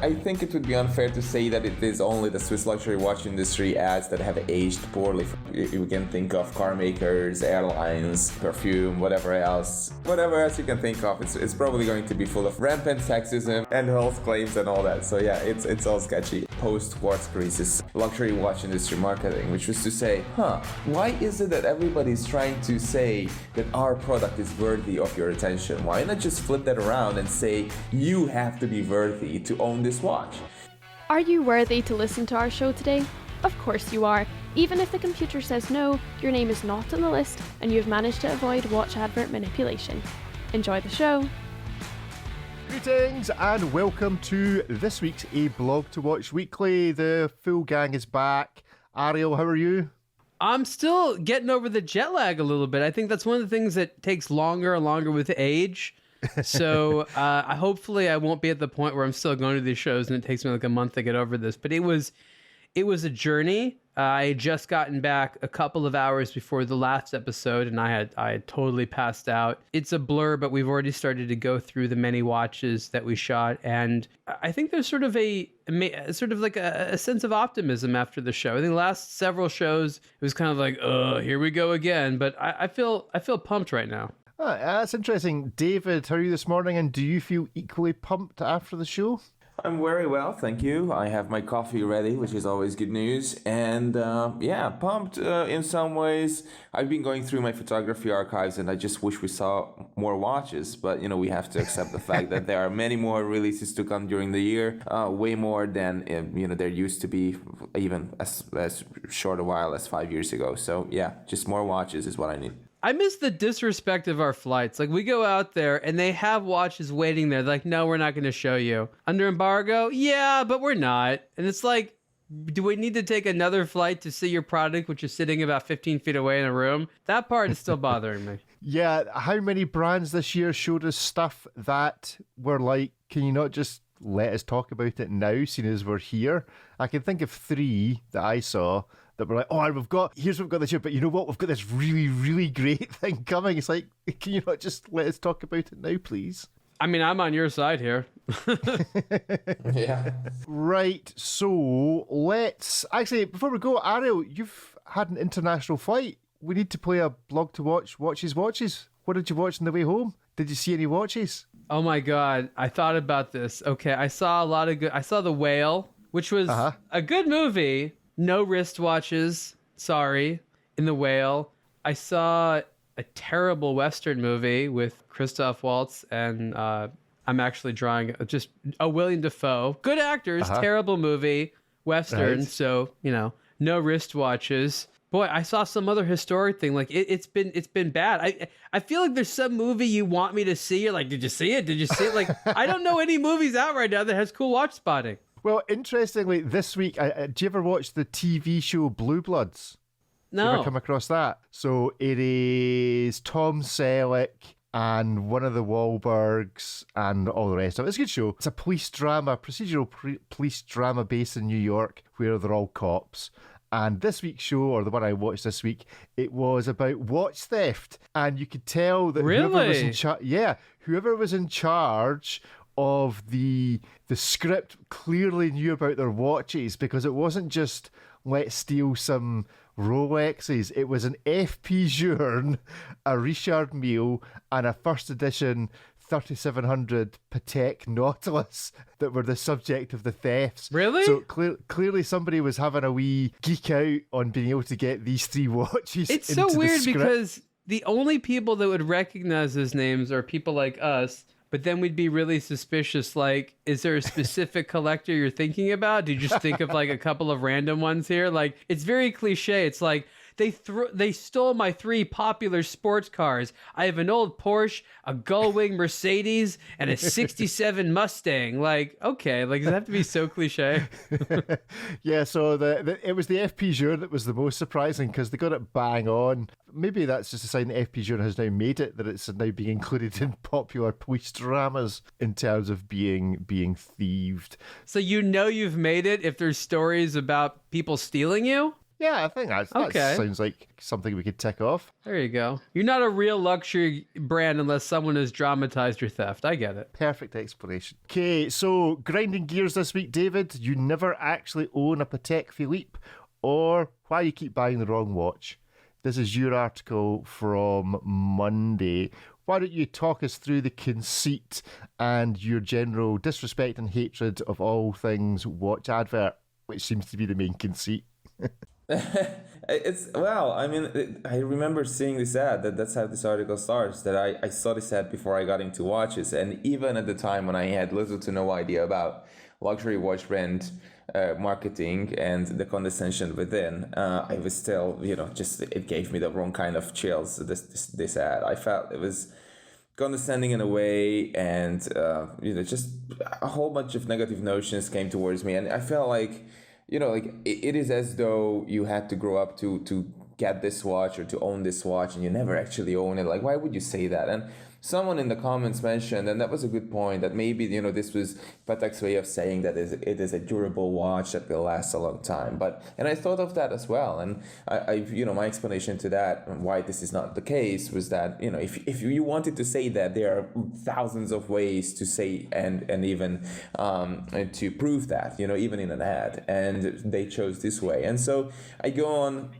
I think it would be unfair to say that it is only the Swiss luxury watch industry ads that have aged poorly. You can think of car makers, airlines, perfume, whatever else you can think of. It's probably going to be full of rampant sexism and health claims and all that. So yeah, it's all sketchy. Post-quartz crisis luxury watch industry marketing, which was to say, why is it that everybody's trying to say that our product is worthy of your attention? Why not just flip that around and say you have to be worthy to own this watch? Are you worthy to listen to our show today? Of course you are. Even if the computer says no, your name is not on the list and you've managed to avoid watch advert manipulation. Enjoy the show. Greetings and welcome to this week's aBlogtoWatch Weekly. The full gang is back. Ariel, how are you? I'm still getting over the jet lag a little bit. I think that's one of the things that takes longer and longer with age. So hopefully I won't be at the point where I'm still going to these shows and it takes me like a month to get over this. But it was a journey. I had just gotten back a couple of hours before the last episode, and I had totally passed out. It's a blur, but we've already started to go through the many watches that we shot, and I think there's sort of a sense of optimism after the show. I think the last several shows it was kind of like, here we go again. But I feel pumped right now. That's interesting. David, how are you this morning, and do you feel equally pumped after the show? I'm very well, thank you. I have my coffee ready, which is always good news. And pumped in some ways. I've been going through my photography archives and I just wish we saw more watches. But, we have to accept the fact that there are many more releases to come during the year. Way more than, there used to be even as short a while as 5 years ago. So, yeah, just more watches is what I need. I miss the disrespect of our flights. Like, we go out there and they have watches waiting there. They're like, no, we're not going to show you. Under embargo? Yeah, but we're not. And it's like, do we need to take another flight to see your product, which is sitting about 15 feet away in a room? That part is still bothering me. Yeah, how many brands this year showed us stuff that were like, can you not just let us talk about it now, seeing as we're here? I can think of 3 that I saw that were like, we've got this year, but you know what? We've got this really, really great thing coming. It's like, can you not just let us talk about it now, please? I mean, I'm on your side here. Yeah. Right, so let's... Actually, before we go, Ariel, you've had an international flight. We need to play a blog to watch, watches. What did you watch on the way home? Did you see any watches? Oh my God, I thought about this. Okay, I saw I saw The Whale, which was a good movie. No wristwatches, sorry, in The Whale. I saw a terrible Western movie with Christoph Waltz and I'm actually drawing just a William Dafoe. Good actors, terrible movie, Western, right. So, no wristwatches. Boy, I saw some other historic thing. Like it's been bad. I feel like there's some movie you want me to see. You're like, did you see it? Did you see it? Like, I don't know any movies out right now that has cool watch spotting. Well, interestingly, this week, do you ever watch the TV show Blue Bloods? No. You ever come across that? So it is Tom Selleck and one of the Wahlbergs and all the rest of it. It's a good show. It's a police drama, procedural police drama based in New York where they're all cops. And this week's show, or the one I watched this week, it was about watch theft. And you could tell that whoever was in charge of the script clearly knew about their watches, because it wasn't just let's steal some Rolexes. It was an FP Journe, a Richard Mille, and a first edition 3700 Patek Nautilus that were the subject of the thefts. Really? So clearly somebody was having a wee geek out on being able to get these 3 watches. It's so weird because the only people that would recognize those names are people like us. But then we'd be really suspicious, like, is there a specific collector you're thinking about? Do you just think of, like, a couple of random ones here? Like, it's very cliche. It's like, they stole my 3 popular sports cars. I have an old Porsche, a Gullwing Mercedes, and a 67 Mustang. Like, okay, like, does it have to be so cliche? Yeah, so it was the FP Journe that was the most surprising because they got it bang on. Maybe that's just a sign that FP Journe has now made it, that it's now being included in popular police dramas in terms of being thieved. So you've made it if there's stories about people stealing you? Yeah, I think that Okay. sounds like something we could tick off. There you go. You're not a real luxury brand unless someone has dramatized your theft. I get it. Perfect explanation. Okay, so grinding gears this week, David. You never actually own a Patek Philippe, or why you keep buying the wrong watch. This is your article from Monday. Why don't you talk us through the conceit and your general disrespect and hatred of all things watch advert, which seems to be the main conceit. I remember seeing this ad. That's how this article starts. That I saw this ad before I got into watches, and even at the time when I had little to no idea about luxury watch brand marketing and the condescension within, I was still, it gave me the wrong kind of chills. This ad, I felt it was condescending in a way, and just a whole bunch of negative notions came towards me, and I felt like. It is as though you had to grow up to get this watch or to own this watch, and you never actually own it. Like, why would you say that? And someone in the comments mentioned, and that was a good point, that maybe, this was Patek's way of saying that it is a durable watch that will last a long time. And I thought of that as well. And my explanation to that, and why this is not the case, was that, if you wanted to say that, there are thousands of ways to say and even to prove that, even in an ad. And they chose this way. And so I go on,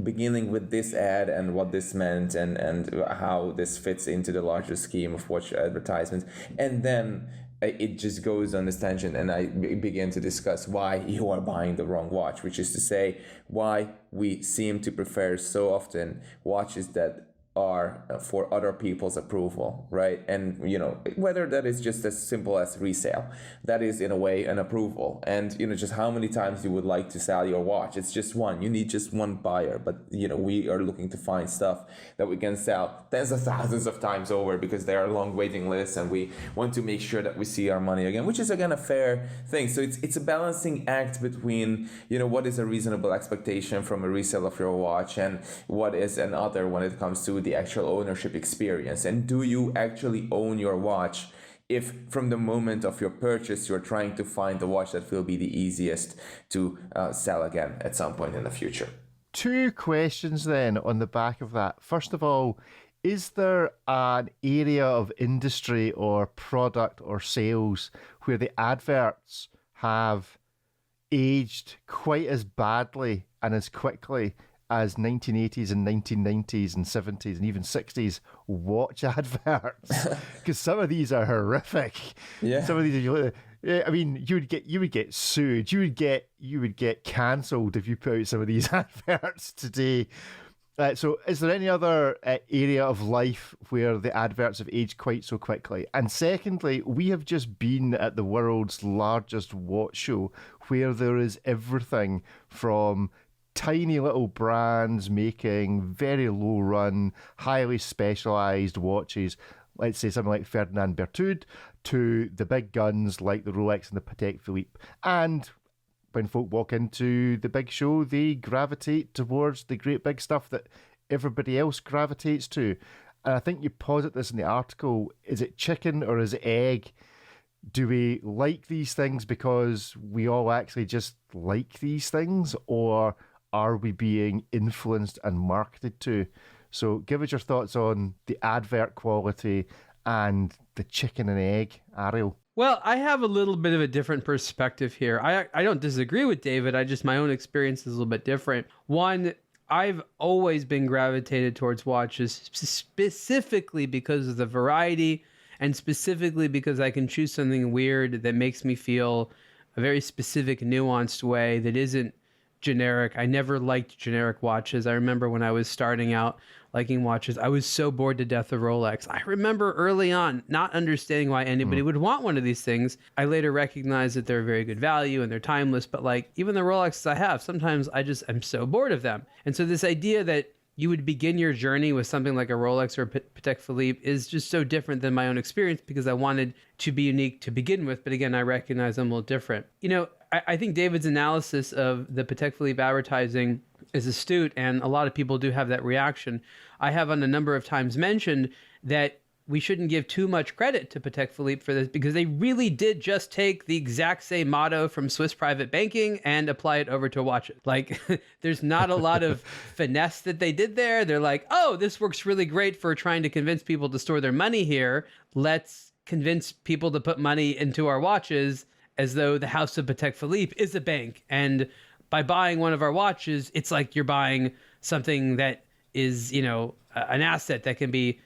beginning with this ad and what this meant and how this fits into the larger scheme of watch advertisements. And then it just goes on this tangent, and I begin to discuss why you are buying the wrong watch, which is to say why we seem to prefer so often watches that are for other people's approval, right? And, whether that is just as simple as resale, that is in a way an approval. And, just how many times you would like to sell your watch. It's just one. You need just one buyer. But, we are looking to find stuff that we can sell tens of thousands of times over, because there are long waiting lists, and we want to make sure that we see our money again, which is, again, a fair thing. So it's a balancing act between, what is a reasonable expectation from a resale of your watch and what is another when it comes to the actual ownership experience. And do you actually own your watch if from the moment of your purchase you're trying to find the watch that will be the easiest to sell again at some point in the future? Two questions then on the back of that. First of all, is there an area of industry or product or sales where the adverts have aged quite as badly and as quickly as 1980s and 1990s and 70s and even 60s watch adverts? Because some of these are horrific. Yeah. Some of these are, I mean, you would get sued. You would get cancelled if you put out some of these adverts today. So is there any other area of life where the adverts have aged quite so quickly? And secondly, we have just been at the world's largest watch show, where there is everything from tiny little brands making very low run, highly specialized watches, let's say something like Ferdinand Berthoud, to the big guns like the Rolex and the Patek Philippe. And when folk walk into the big show, they gravitate towards the great big stuff that everybody else gravitates to. And I think you posit this in the article. Is it chicken or is it egg? Do we like these things because we all actually just like these things, or are we being influenced and marketed to? So give us your thoughts on the advert quality and the chicken and egg, Ariel. Well, I have a little bit of a different perspective here. I don't disagree with David. My own experience is a little bit different. One, I've always been gravitated towards watches specifically because of the variety, and specifically because I can choose something weird that makes me feel a very specific, nuanced way that isn't generic. I never liked generic watches. I remember when I was starting out liking watches, I was so bored to death of Rolex. I remember early on not understanding why anybody would want one of these things. I later recognized that they're very good value and they're timeless, but like even the Rolexes I have, sometimes I'm so bored of them. And so this idea that you would begin your journey with something like a Rolex or a Patek Philippe is just so different than my own experience, because I wanted to be unique to begin with. But again, I recognize I'm a little different. I think David's analysis of the Patek Philippe advertising is astute, and a lot of people do have that reaction. I have on a number of times mentioned that we shouldn't give too much credit to Patek Philippe for this, because they really did just take the exact same motto from Swiss private banking and apply it over to watches. Like, there's not a lot of finesse that they did there. They're like, oh, this works really great for trying to convince people to store their money here. Let's convince people to put money into our watches, as though the house of Patek Philippe is a bank. And by buying one of our watches, it's like you're buying something that is, an asset that can be,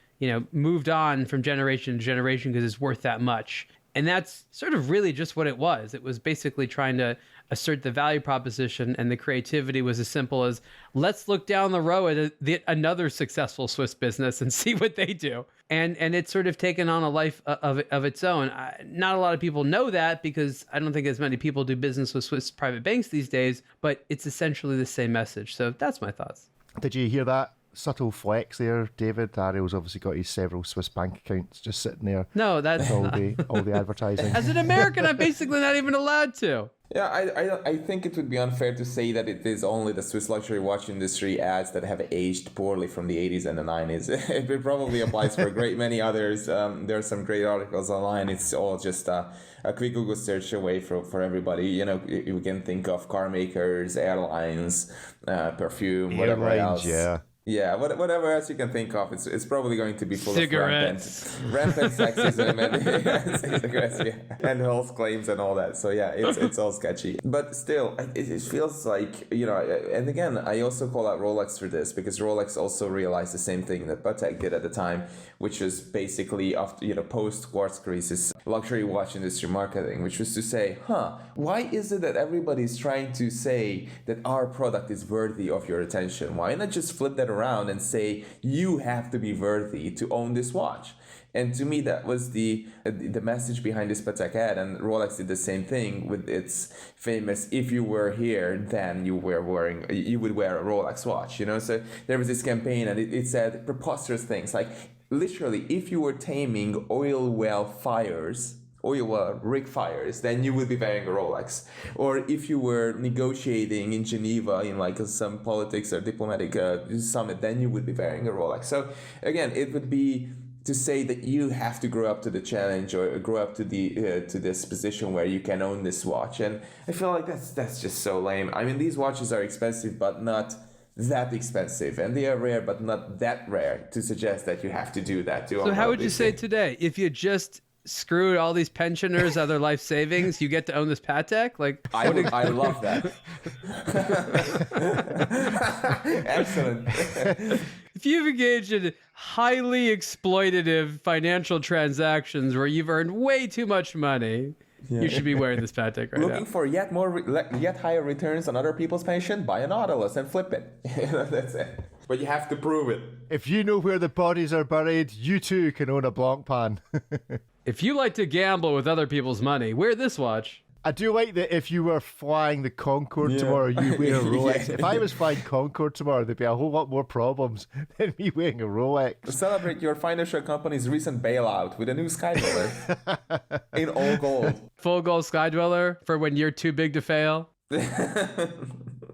moved on from generation to generation because it's worth that much. And that's sort of really just what it was. It was basically trying to assert the value proposition, and the creativity was as simple as, let's look down the row at another successful Swiss business and see what they do. And it's sort of taken on a life of its own. Not a lot of people know that, because I don't think as many people do business with Swiss private banks these days, but it's essentially the same message. So that's my thoughts. Did you hear that subtle flex there, David? Ariel's obviously got his several Swiss bank accounts just sitting there. No, that's all the advertising. As an American, I'm basically not even allowed to. Yeah, I think it would be unfair to say that it is only the Swiss luxury watch industry ads that have aged poorly from the 80s and the 90s. It probably applies for a great many others. There are some great articles online. It's all just a quick Google search away for everybody. You can think of car makers, airlines, perfume, whatever else. Yeah, whatever else you can think of, it's probably going to be full cigarettes. of rampant sexism and cigarettes, and health claims and all that. So yeah, it's all sketchy. But still, it feels like, and again, I also call out Rolex for this, because Rolex also realized the same thing that Patek did at the time, which was basically after, post quartz crisis luxury watch industry marketing, which was to say, why is it that everybody's trying to say that our product is worthy of your attention? Why not just flip that around and say, you have to be worthy to own this watch? And to me, that was the message behind this Patek ad. And Rolex did the same thing with its famous, if you were here, then you would wear a Rolex watch, So there was this campaign, and it said preposterous things like, literally, if you were taming oil rig fires, then you would be wearing a Rolex. Or if you were negotiating in Geneva in like some politics or diplomatic summit, then you would be wearing a Rolex. So again, it would be to say that you have to grow up to the challenge, or grow up to this position where you can own this watch. And I feel like that's just so lame. I mean, these watches are expensive, but not that expensive, and they are rare, but not that rare to suggest that you have to do that. So how would you say today, if you just screwed all these pensioners out of their life savings, you get to own this Patek? Like, I love that. Excellent. If you've engaged in highly exploitative financial transactions where you've earned way too much money, you should be wearing this Patek right now. Looking for yet higher returns on other people's pension? Buy a Nautilus and flip it. That's it. But you have to prove it. If you know where the bodies are buried, you too can own a Blancpain. If you like to gamble with other people's money, wear this watch. I do like that if you were flying the Concorde tomorrow, you wear a Rolex. If I was flying Concorde tomorrow, there'd be a whole lot more problems than me wearing a Rolex. Celebrate your financial company's recent bailout with a new Skydweller in all gold. Full gold Skydweller for when you're too big to fail.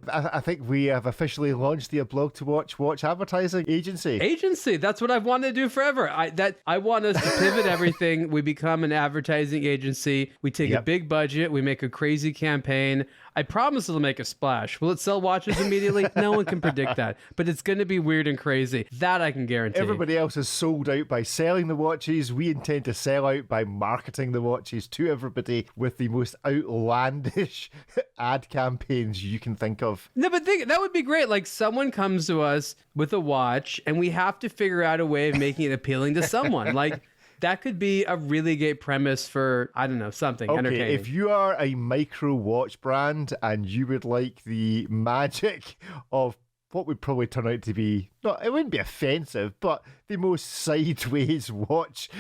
I think we have officially launched the aBlogtoWatch watch advertising agency. That's what I've wanted to do forever. I want us to pivot everything. We become an advertising agency. We take a big budget. We make a crazy campaign. I promise it'll make a splash. Will it sell watches immediately? No one can predict that. But it's going to be weird and crazy. That I can guarantee. Everybody else is sold out by selling the watches. We intend to sell out by marketing the watches to everybody with the most outlandish ad campaigns you can think of. No, but that would be great. Like, someone comes to us with a watch and we have to figure out a way of making it appealing to someone. Like, that could be a really great premise for, I don't know, something entertaining. If you are a micro watch brand and you would like the magic of what would probably turn out to be, it wouldn't be offensive, but the most sideways watch.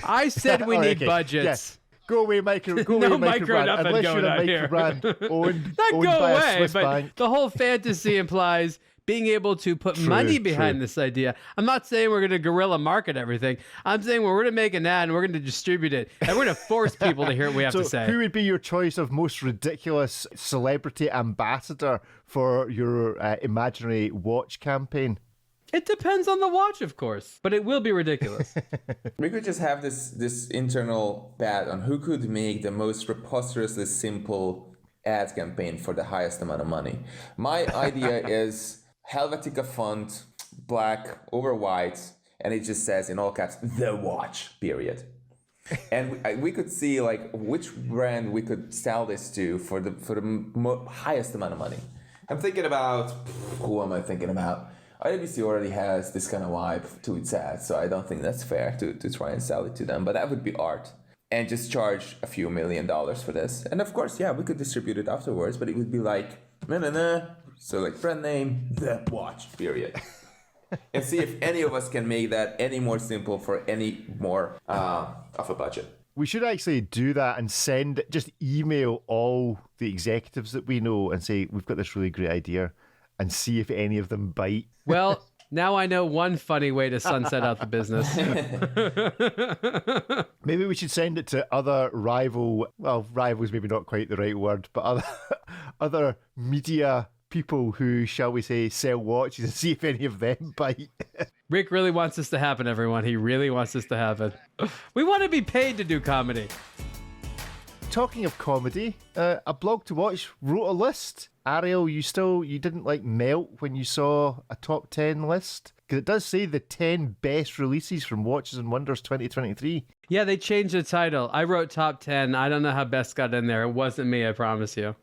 I said we need budgets. Yes. Go away, micro brand. Unless you're a micro brand owned by a Swiss bank. The whole fantasy implies being able to put money behind this idea. I'm not saying we're going to guerrilla market everything. I'm saying we're going to make an ad and we're going to distribute it. And we're going to force people to hear what we have to say. Who would be your choice of most ridiculous celebrity ambassador for your imaginary watch campaign? It depends on the watch, of course, but it will be ridiculous. We could just have this internal bet on who could make the most preposterously simple ad campaign for the highest amount of money. My idea is Helvetica font, black over white, and it just says in all caps, "The watch," period. And we could see like which brand we could sell this to for the highest amount of money. I'm thinking about, who am I thinking about? IWC already has this kind of vibe to its ads, so I don't think that's fair to try and sell it to them. But that would be art. And just charge a few $1 million for this. And of course, yeah, we could distribute it afterwards, but it would be like, so like brand name, The Watch, period. And see if any of us can make that any more simple for any more of a budget. We should actually do that and just email all the executives that we know and say, we've got this really great idea, and see if any of them bite. Well, now I know one funny way to sunset out the business. Maybe we should send it to other rivals maybe not quite the right word, but other media people who, shall we say, sell watches and see if any of them bite. Rick really wants this to happen, everyone. He really wants this to happen. We want to be paid to do comedy. Talking of comedy, aBlogtoWatch wrote a list. Ariel, you didn't like melt when you saw a top 10 list? Because it does say the 10 best releases from Watches and Wonders 2023. Yeah, they changed the title. I wrote top 10. I don't know how best got in there. It wasn't me, I promise you.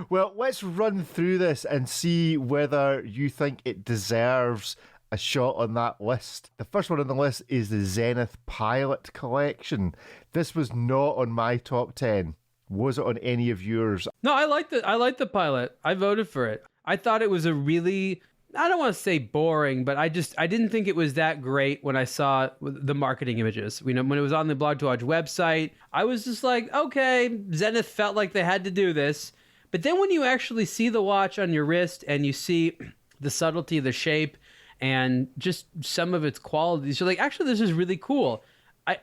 Well, let's run through this and see whether you think it deserves a shot on that list. The first one on the list is the Zenith Pilot Collection. This was not on my top 10. Was it on any of yours? No, I liked the Pilot. I voted for it. I thought it was a really, I don't want to say boring, but I didn't think it was that great when I saw the marketing images. When it was on the aBlogtoWatch website, I was just like, okay, Zenith felt like they had to do this. But then when you actually see the watch on your wrist and you see the subtlety of the shape and just some of its qualities, you're like, actually, this is really cool.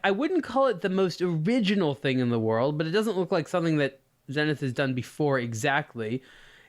I wouldn't call it the most original thing in the world, but it doesn't look like something that Zenith has done before exactly.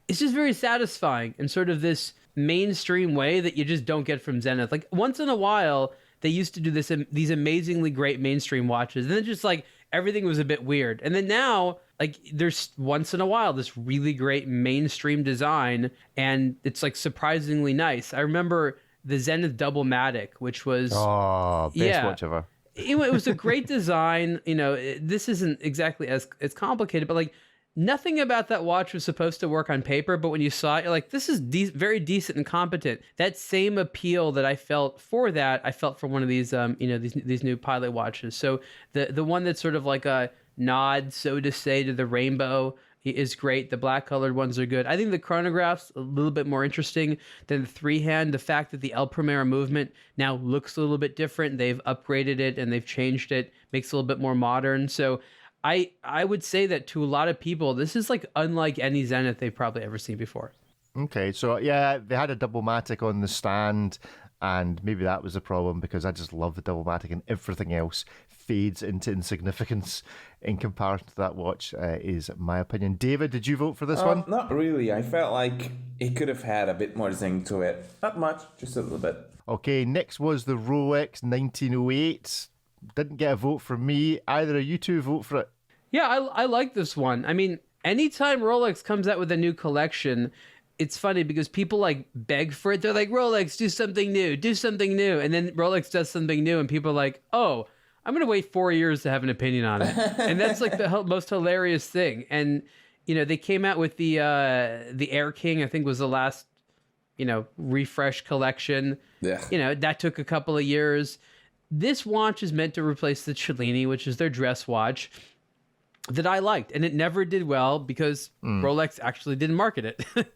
It's just very satisfying in sort of this mainstream way that you just don't get from Zenith. Like once in a while, they used to do these amazingly great mainstream watches, and then just like everything was a bit weird. And then now, like there's once in a while this really great mainstream design, and it's like surprisingly nice. I remember the Zenith Double-Matic, which was best watch ever. It was a great design. This isn't exactly as complicated, but like nothing about that watch was supposed to work on paper. But when you saw it, you're like, this is very decent and competent. That same appeal that I felt for that, I felt for one of these, these new Pilot watches. So the one that's sort of like a nod, so to say, to the rainbow is great. The black colored ones are good. I think the chronograph's a little bit more interesting than the three-hand. The fact that the El Primera movement now looks a little bit different. They've upgraded it and they've changed it. Makes it a little bit more modern. So I would say that to a lot of people, this is like unlike any Zenith they've probably ever seen before. Okay, so yeah, they had a Double-Matic on the stand, and maybe that was the problem because I just love the Double-Matic and everything else fades into insignificance in comparison to that watch, is my opinion. David, did you vote for this one? Not really. I felt like it could have had a bit more zing to it. Not much, just a little bit. Okay, next was the Rolex 1908. Didn't get a vote from me. Either of you two vote for it. Yeah, I like this one. I mean, anytime Rolex comes out with a new collection, it's funny because people like beg for it. They're like, Rolex, do something new. And then Rolex does something new and people are like, oh, I'm going to wait 4 years to have an opinion on it. And that's like the most hilarious thing. And, they came out with the Air King, I think was the last, refresh collection. Yeah. That took a couple of years. This watch is meant to replace the Cellini, which is their dress watch that I liked. And it never did well because Rolex actually didn't market it,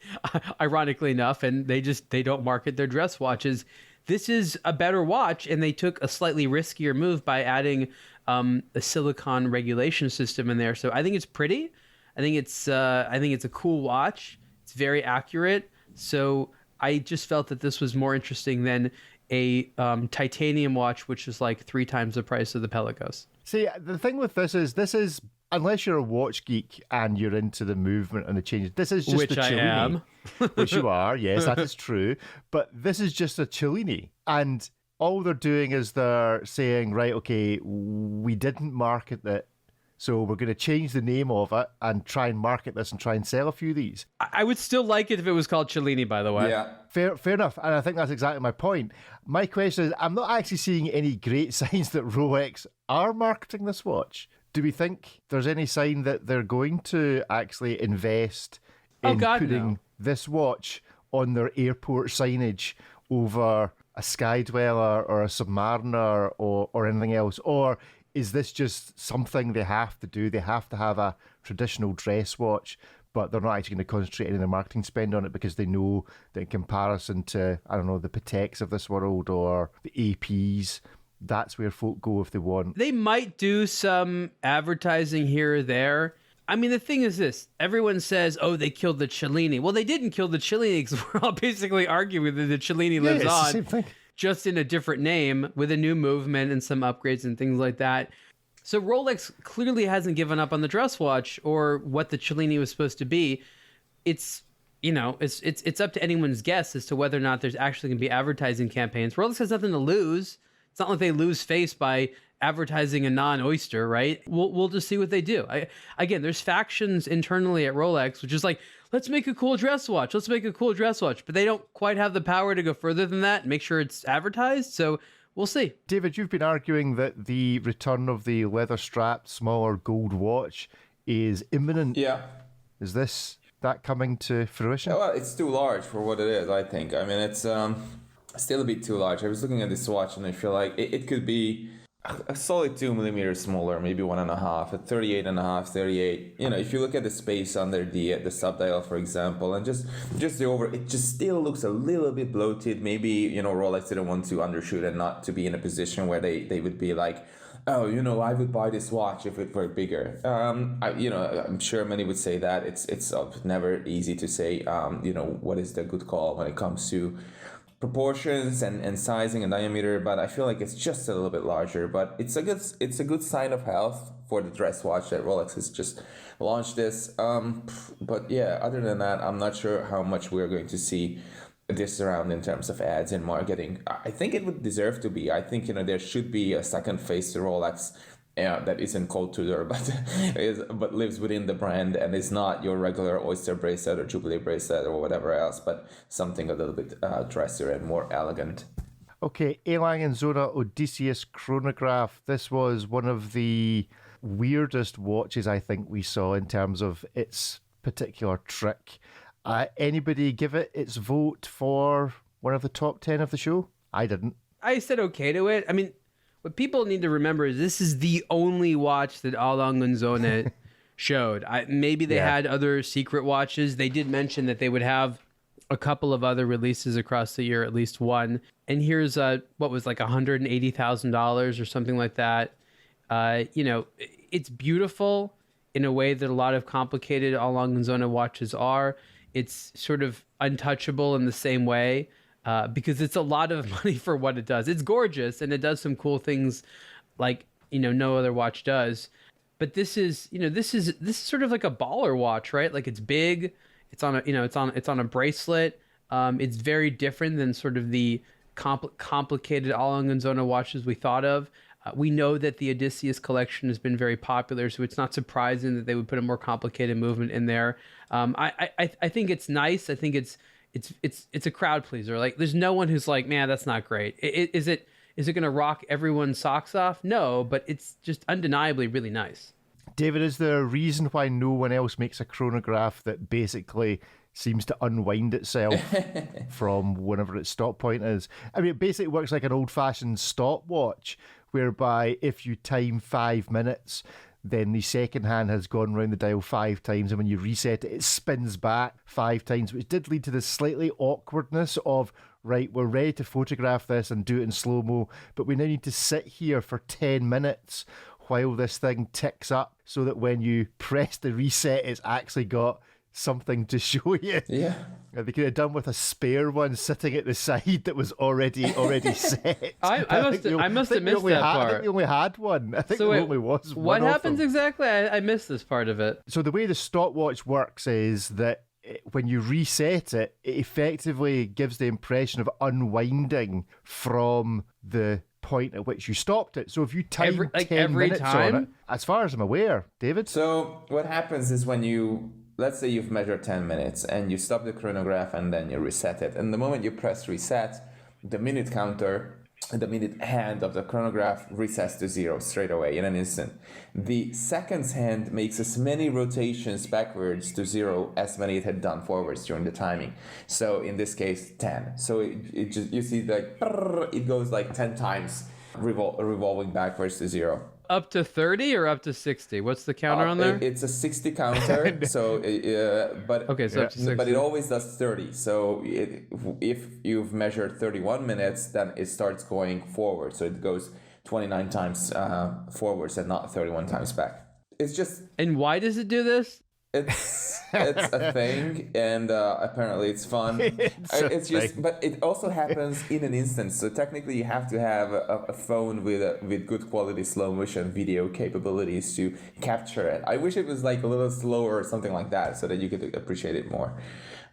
ironically enough. And they don't market their dress watches. This is a better watch, and they took a slightly riskier move by adding a silicon regulation system in there. So I think it's pretty. I think it's a cool watch. It's very accurate. So I just felt that this was more interesting than a titanium watch, which is like 3 times the price of the Pelagos. See, the thing with this is unless you're a watch geek and you're into the movement and the changes, this is just Which the I Cellini. am. Which you are, yes, that is true. But this is just a Cellini. And all they're doing is they're saying, right, okay, we didn't market it, so we're going to change the name of it and try and market this and try and sell a few of these. I would still like it if it was called Cellini, by the way. Yeah. Fair enough. And I think that's exactly my point. My question is, I'm not actually seeing any great signs that Rolex are marketing this watch. Do we think there's any sign that they're going to actually invest in putting this watch on their airport signage over a Skydweller or a Submariner or anything else? Or is this just something they have to do? They have to have a traditional dress watch, but they're not actually going to concentrate any of their marketing spend on it because they know that in comparison to, I don't know, the Pateks of this world or the APs, that's where folk go if they want. They might do some advertising here or there. I mean, the thing is this. Everyone says, oh, they killed the Cellini. Well, they didn't kill the Cellini because we're all basically arguing that the Cellini lives it's on. the same thing. Just in a different name with a new movement and some upgrades and things like that. So Rolex clearly hasn't given up on the dress watch or what the Cellini was supposed to be. It's, you know, it's up to anyone's guess as to whether or not there's actually going to be advertising campaigns. Rolex has nothing to lose. It's not like they lose face by advertising a non-oyster, right? We'll just see what they do. Again, there's factions internally at Rolex, which is like, let's make a cool dress watch. Let's make a cool dress watch. But they don't quite have the power to go further than that and make sure it's advertised. So we'll see. David, you've been arguing that the return of the leather-strapped, smaller gold watch is imminent. Yeah. Is that coming to fruition? Well, it's too large for what it is, I think. I mean, it's still a bit too large. I was looking at this watch and I feel like it could be a solid 2 millimeters smaller, maybe 1.5, at 38.5, 38. You know, if you look at the space under the subdial, for example, and just the over, it just still looks a little bit bloated. Maybe, you know, Rolex didn't want to undershoot and not to be in a position where they would be like, oh, you know, I would buy this watch if it were bigger. I'm sure many would say that. It's never easy to say, you know, what is the good call when it comes to proportions and sizing and diameter, but I feel like it's just a little bit larger. But it's a good sign of health for the dress watch that Rolex has just launched this. But yeah, other than that, I'm not sure how much we're going to see this around in terms of ads and marketing. I think it would deserve to be. I think, you know, there should be a second face to Rolex that isn't called Tudor, but lives within the brand and is not your regular oyster bracelet or Jubilee bracelet or whatever else, but something a little bit dressier and more elegant. Okay, A. Lange & Söhne Odysseus chronograph. This was one of the weirdest watches I think we saw in terms of its particular trick. Anybody give it its vote for one of the top 10 of the show? I didn't. I said okay to it. I mean, what people need to remember is this is the only watch that Aulong & Söhne showed. Maybe they had other secret watches. They did mention that they would have a couple of other releases across the year, at least one. And here's what was like $180,000 or something like that. You know, it's beautiful in a way that a lot of complicated Aulong & Söhne watches are. It's sort of untouchable in the same way. Because it's a lot of money for what it does. It's gorgeous and it does some cool things like, you know, no other watch does. But this is sort of like a baller watch, right? Like it's big, it's on a bracelet. It's very different than sort of the complicated Aulong & Söhne watches we thought of. We know that the Odysseus collection has been very popular, so it's not surprising that they would put a more complicated movement in there. I think it's nice. I think it's a crowd pleaser. Like there's no one who's like, man, that's not great. Is it going to rock everyone's socks off? No, but it's just undeniably really nice. David, is there a reason why no one else makes a chronograph that basically seems to unwind itself from whenever its stop point is? I mean, it basically works like an old-fashioned stopwatch, whereby if you time 5 minutes, then the second hand has gone round the dial 5 times, and when you reset it, it spins back 5 times, which did lead to this slightly awkwardness of, right, we're ready to photograph this and do it in slow-mo, but we now need to sit here for 10 minutes while this thing ticks up, so that when you press the reset, it's actually got something to show you. Yeah. They could have done with a spare one sitting at the side that was already set. I must have missed that part. I think they only had one. I think So there wait, only was one. What of happens them. exactly? I missed this part of it. So the way the stopwatch works is that when you reset it, it effectively gives the impression of unwinding from the point at which you stopped it. So if you time 10 minutes time? on it, as far as I'm aware, David. So what happens is when you, let's say you've measured 10 minutes and you stop the chronograph and then you reset it. And the moment you press reset, the minute counter, the minute hand of the chronograph resets to 0 straight away in an instant. The seconds hand makes as many rotations backwards to 0 as many it had done forwards during the timing. So in this case, 10. So it just, you see like, it goes like 10 times revolving backwards to 0. Up to 30 or up to 60? What's the counter on there? It's a 60 counter. So, but Okay, so up to 60. But it always does 30. So if you've measured 31 minutes, then it starts going forward. So it goes 29 times forwards and not 31 times back. It's just. And why does it do this? It's a thing, and apparently it's fun. But it also happens in an instant. So technically, you have to have a phone with good quality slow motion video capabilities to capture it. I wish it was like a little slower or something like that, so that you could appreciate it more.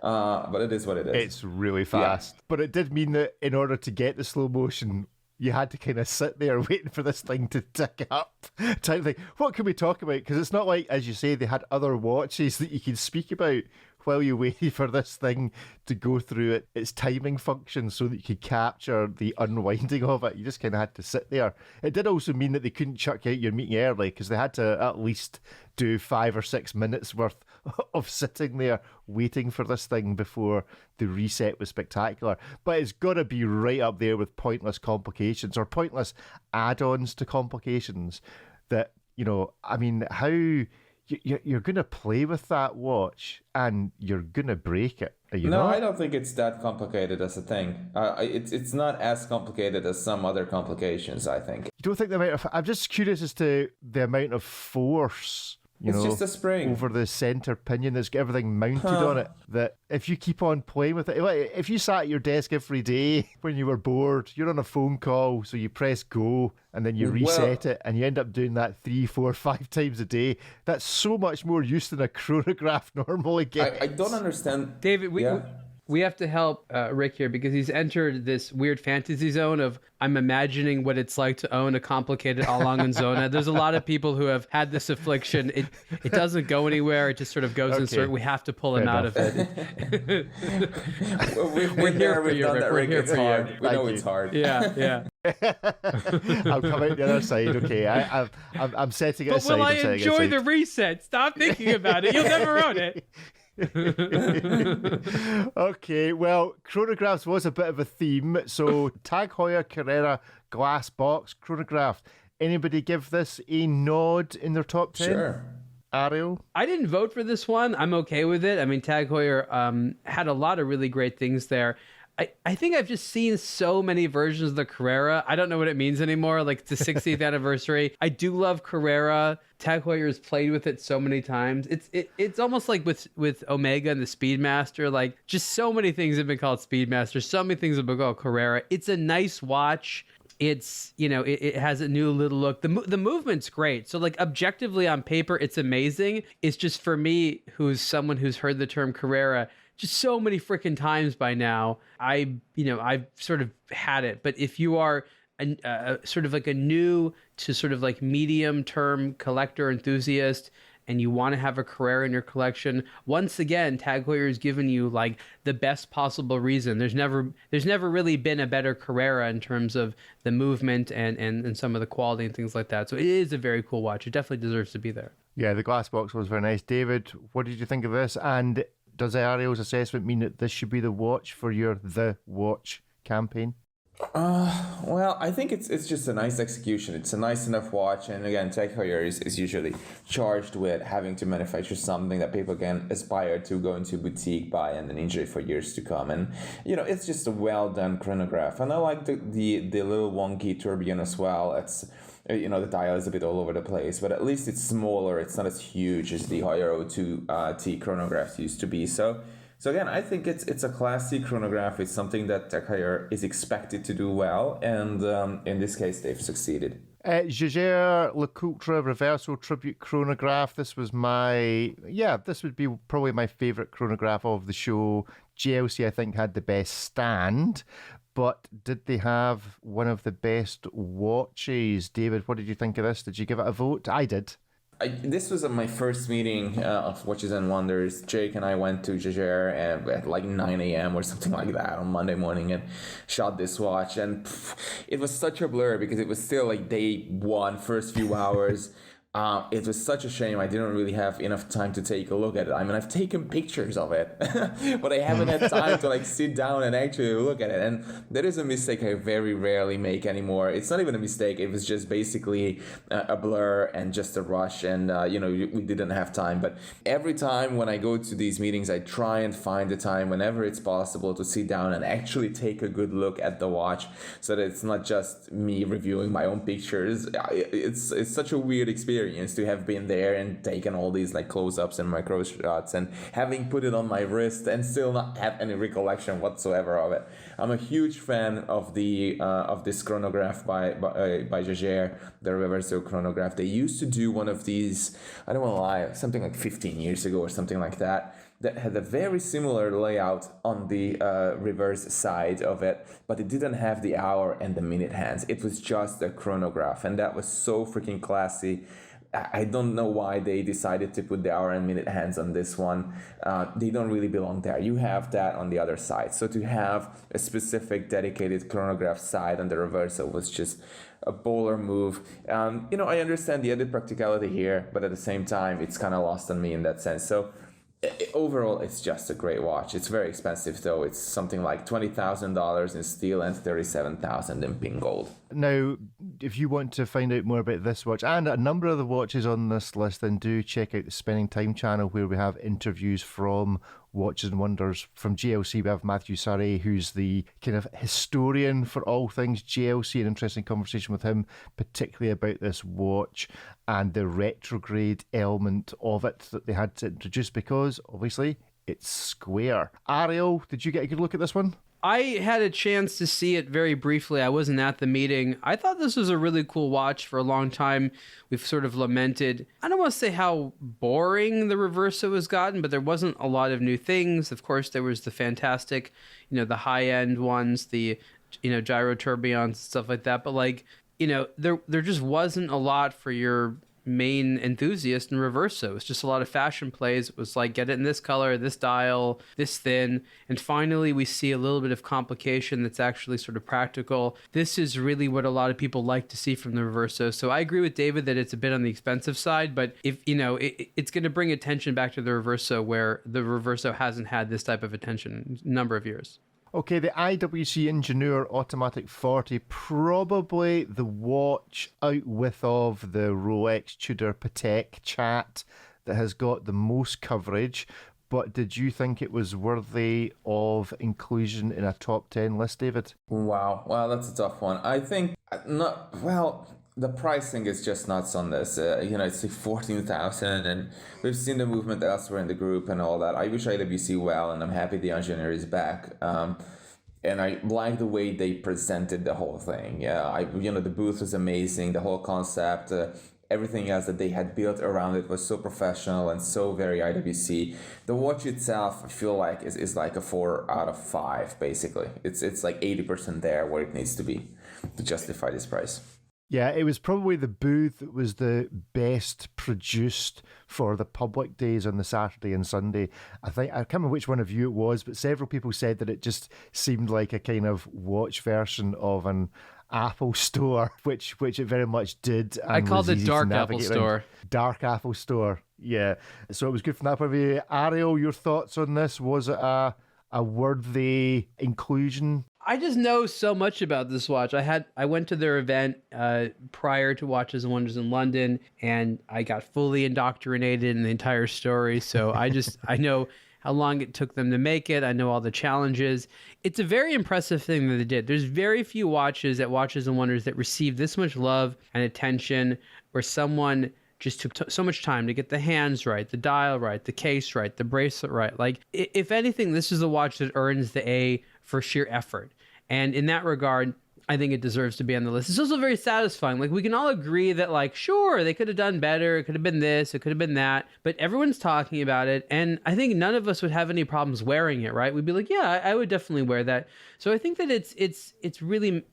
But it is what it is. It's really fast. Yeah. But it did mean that in order to get the slow motion, you had to kind of sit there waiting for this thing to tick up. Trying to think, what can we talk about? Because it's not like, as you say, they had other watches that you could speak about while you waited for this thing to go through its timing function so that you could capture the unwinding of it. You just kind of had to sit there. It did also mean that they couldn't chuck out your meeting early because they had to at least do 5 or 6 minutes worth of sitting there waiting for this thing before the reset was spectacular. But it's got to be right up there with pointless complications or pointless add-ons to complications that, you know, I mean, how you're going to play with that watch and you're going to break it. No, I don't think it's that complicated as a thing. It's not as complicated as some other complications, I think. You don't think the amount of... I'm just curious as to the amount of force... It's just a spring over the center pinion that's got everything mounted on it, that if you keep on playing with it, if you sat at your desk every day when you were bored, you're on a phone call, so you press go and then you reset it and you end up doing that 3, 4, 5 times a day. That's so much more use than a chronograph normally gets. I don't understand. David, we have to help Rick here because he's entered this weird fantasy zone of I'm imagining what it's like to own a complicated Allongonzona. There's a lot of people who have had this affliction. It doesn't go anywhere. It just sort of goes in certain. We have to pull him out of it. We're here for you, Rick. We're here it's for hard. you. We know it's hard. Yeah. I'll come out the other side. Okay, I'm setting it aside. But will I enjoy the reset? Stop thinking about it. You'll never own it. Okay, well, chronographs was a bit of a theme. So Tag Heuer Carrera glass box chronograph. Anybody give this a nod in their top 10? Sure. Ariel? I didn't vote for this one. I'm okay with it. I mean, Tag Heuer had a lot of really great things there. I think I've just seen so many versions of the Carrera. I don't know what it means anymore. Like, it's the 60th anniversary. I do love Carrera. Tag Heuer has played with it so many times. It's almost like with Omega and the Speedmaster. Like, just so many things have been called Speedmaster. So many things have been called Carrera. It's a nice watch. It's, you know, it has a new little look. The movement's great. So, like, objectively on paper, it's amazing. It's just for me, who's someone who's heard the term Carrera just so many freaking times by now, I've sort of had it. But if you are sort of like a new to sort of like medium term collector enthusiast and you want to have a Carrera in your collection, once again, Tag Heuer has given you like the best possible reason. There's never really been a better Carrera in terms of the movement and some of the quality and things like that. So it is a very cool watch. It definitely deserves to be there. Yeah, the glass box was very nice. David, what did you think of this? And does Ariel's assessment mean that this should be the watch for your The Watch campaign? Well, I think it's just a nice execution. It's a nice enough watch, and again, Tag Heuer is usually charged with having to manufacture something that people can aspire to go into a boutique, buy, and then enjoy for years to come. And you know, it's just a well done chronograph, and I like the little wonky tourbillon as well. The dial is a bit all over the place, but at least it's smaller. It's not as huge as the Heuer 02T chronographs used to be. So again, I think it's a classy chronograph. It's something that Tech Heuer is expected to do well, and in this case, they've succeeded. Jaeger LeCoultre Reverso Tribute Chronograph. This would be probably my favourite chronograph of the show. GLC, I think, had the best stand, but did they have one of the best watches? David, what did you think of this? Did you give it a vote? I did. This was my first meeting of Watches and Wonders. Jake and I went to Jaeger at like 9 a.m. or something like that on Monday morning and shot this watch. And it was such a blur because it was still like day one, first few hours. It was such a shame I didn't really have enough time to take a look at it. I mean, I've taken pictures of it, but I haven't had time to like sit down and actually look at it. And that is a mistake I very rarely make anymore. It's not even a mistake. It was just basically a blur and just a rush. And, we didn't have time. But every time when I go to these meetings, I try and find the time whenever it's possible to sit down and actually take a good look at the watch so that it's not just me reviewing my own pictures. It's such a weird experience to have been there and taken all these like close-ups and micro shots and having put it on my wrist and still not have any recollection whatsoever of it. I'm a huge fan of the of this chronograph by Jaeger, the Reverso chronograph. They used to do one of these, I don't want to lie, something like 15 years ago or something like that had a very similar layout on the reverse side of it, but it didn't have the hour and the minute hands. It was just a chronograph, and that was so freaking classy. I don't know why they decided to put the hour and minute hands on this one. They don't really belong there. You have that on the other side. So to have a specific dedicated chronograph side on the Reverso was just a bowler move. I understand the added practicality here, but at the same time, it's kind of lost on me in that sense. So overall, it's just a great watch. It's very expensive, though. It's something like $20,000 in steel and $37,000 in pink gold. Now, if you want to find out more about this watch and a number of the watches on this list, then do check out the Spending Time channel, where we have interviews from Watches and Wonders. From GLC, we have Matthew Surrey, who's the kind of historian for all things GLC. An interesting conversation with him, particularly about this watch and the retrograde element of it that they had to introduce, because obviously it's square. Ariel, did you get a good look at this one? I had a chance to see it very briefly. I wasn't at the meeting. I thought this was a really cool watch. For a long time, we've sort of lamented, I don't want to say how boring the Reverso has gotten, but there wasn't a lot of new things. Of course, there was the fantastic, the high-end ones, the, gyro tourbillons, stuff like that. But there just wasn't a lot for your main enthusiast in Reverso. It's just a lot of fashion plays. It was like, get it in this color, this dial, this thin. And finally, we see a little bit of complication that's actually sort of practical. This is really what a lot of people like to see from the Reverso. So I agree with David that it's a bit on the expensive side, but if it's going to bring attention back to the Reverso, where the Reverso hasn't had this type of attention in a number of years. Okay, the IWC Ingenieur Automatic 40, probably the watch out with of the Rolex Tudor Patek chat that has got the most coverage. But did you think it was worthy of inclusion in a top 10 list, David? Wow, well, that's a tough one. I think not. Well, the pricing is just nuts on this. It's like 14,000, and we've seen the movement elsewhere in the group and all that. I wish IWC well, and I'm happy the engineer is back. And I like the way they presented the whole thing. Yeah, the booth was amazing. The whole concept, everything else that they had built around it was so professional and so very IWC. The watch itself, I feel like, is like a 4 out of 5, basically. It's like 80% there where it needs to be to justify this price. Yeah, it was probably the booth that was the best produced for the public days on the Saturday and Sunday. I can't remember which one of you it was, but several people said that it just seemed like a kind of watch version of an Apple store, which it very much did. And I called it Dark Apple around. Store. Dark Apple Store, yeah. So it was good from that point of view. Ariel, your thoughts on this? Was it a worthy inclusion? I just know so much about this watch. I went to their event prior to Watches and Wonders in London, and I got fully indoctrinated in the entire story. So I know how long it took them to make it. I know all the challenges. It's a very impressive thing that they did. There's very few watches at Watches and Wonders that receive this much love and attention, where someone just took so much time to get the hands right, the dial right, the case right, the bracelet right. Like, if anything, this is a watch that earns the A for sheer effort. And in that regard, I think it deserves to be on the list. It's also very satisfying. Like, we can all agree that, like, sure, they could have done better. It could have been this. It could have been that. But everyone's talking about it. And I think none of us would have any problems wearing it, right? We'd be like, yeah, I would definitely wear that. So I think that it's really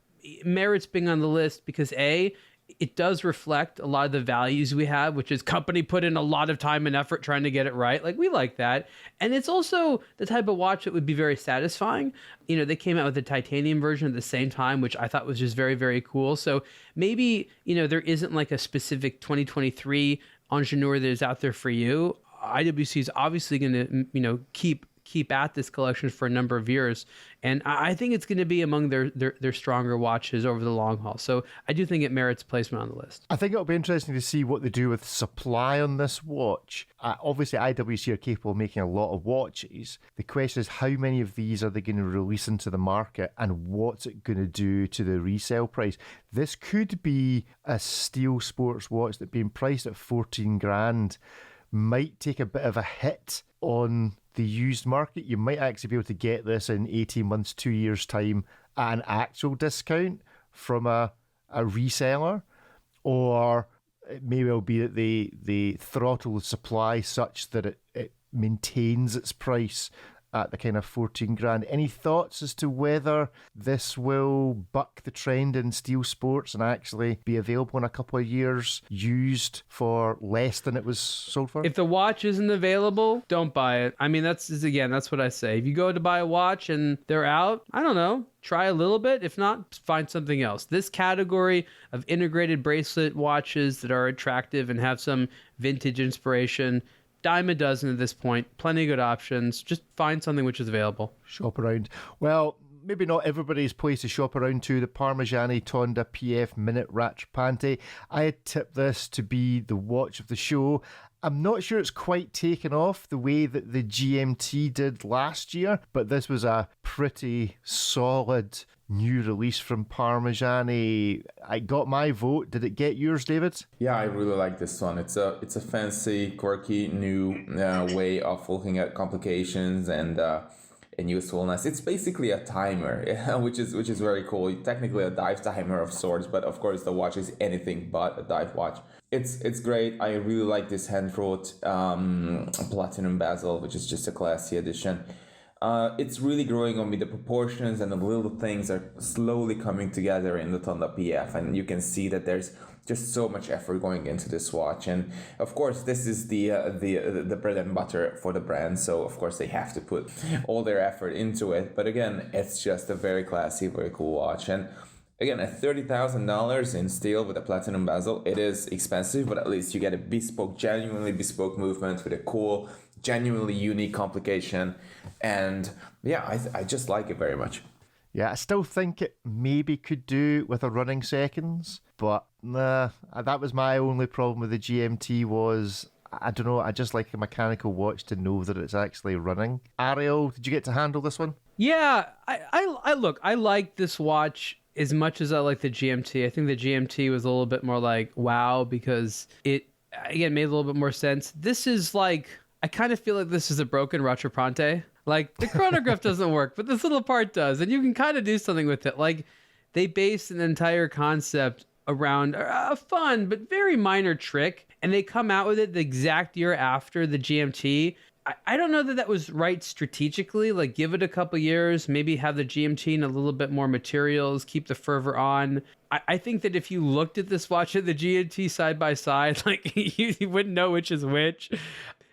merits being on the list because, A, it does reflect a lot of the values we have, which is company put in a lot of time and effort trying to get it right. Like, we like that. And it's also the type of watch that would be very satisfying. You know, they came out with the titanium version at the same time, which I thought was just very, very cool. So maybe, you know, there isn't like a specific 2023 ingenue that is out there for you. IWC is obviously going to, you know, keep at this collection for a number of years. And I think it's going to be among their stronger watches over the long haul. So I do think it merits placement on the list. I think it'll be interesting to see what they do with supply on this watch. Obviously, IWC are capable of making a lot of watches. The question is, how many of these are they going to release into the market, and what's it going to do to the resale price? This could be a steel sports watch that being priced at 14 grand might take a bit of a hit on the used market. You might actually be able to get this in 18 months, 2 years time at an actual discount from a reseller, or it may well be that they throttle the supply such that it maintains its price at the kind of 14 grand. Any thoughts as to whether this will buck the trend in steel sports and actually be available in a couple of years used for less than it was sold for? If the watch isn't available, don't buy it. I mean, that's what I say. If you go to buy a watch and they're out, I don't know, try a little bit. If not, find something else. This category of integrated bracelet watches that are attractive and have some vintage inspiration, dime a dozen at this point. Plenty of good options. Just find something which is available. Shop around. Well, maybe not everybody's place to shop around to. The Parmigiani Tonda PF Minute Rattrapante. I had tipped this to be the watch of the show. I'm not sure it's quite taken off the way that the GMT did last year, but this was a pretty solid new release from Parmigiani. I got my vote. Did it get yours, David? Yeah, I really like this one. It's a fancy, quirky, new way of looking at complications and usefulness. It's basically a timer, which is very cool. Technically a dive timer of sorts, but of course the watch is anything but a dive watch. It's great. I really like this hand-wrought platinum bezel, which is just a classy addition. It's really growing on me. The proportions and the little things are slowly coming together in the Tonda PF, and you can see that there's just so much effort going into this watch. And of course, this is the bread and butter for the brand, so of course they have to put all their effort into it. But again, it's just a very classy, very cool watch. And again, at $30,000 in steel with a platinum bezel, it is expensive, but at least you get a bespoke, genuinely bespoke movement with a cool, genuinely unique complication. And yeah, I just like it very much. Yeah, I still think it maybe could do with a running seconds, but nah, that was my only problem with the GMT was, I don't know, I just like a mechanical watch to know that it's actually running. Ariel, did you get to handle this one? Yeah, I like this watch as much as I like the GMT. I think the GMT was a little bit more like, wow, because it, again, made a little bit more sense. This is like, I kind of feel like this is a broken Rattrapante. Like, the chronograph doesn't work, but this little part does, and you can kind of do something with it. Like, they based an entire concept around a fun but very minor trick, and they come out with it the exact year after the GMT. I don't know that that was right strategically. Like, give it a couple years, maybe have the GMT in a little bit more materials, keep the fervor on. I think that if you looked at this watch and the GMT side by side, like, you wouldn't know which is which.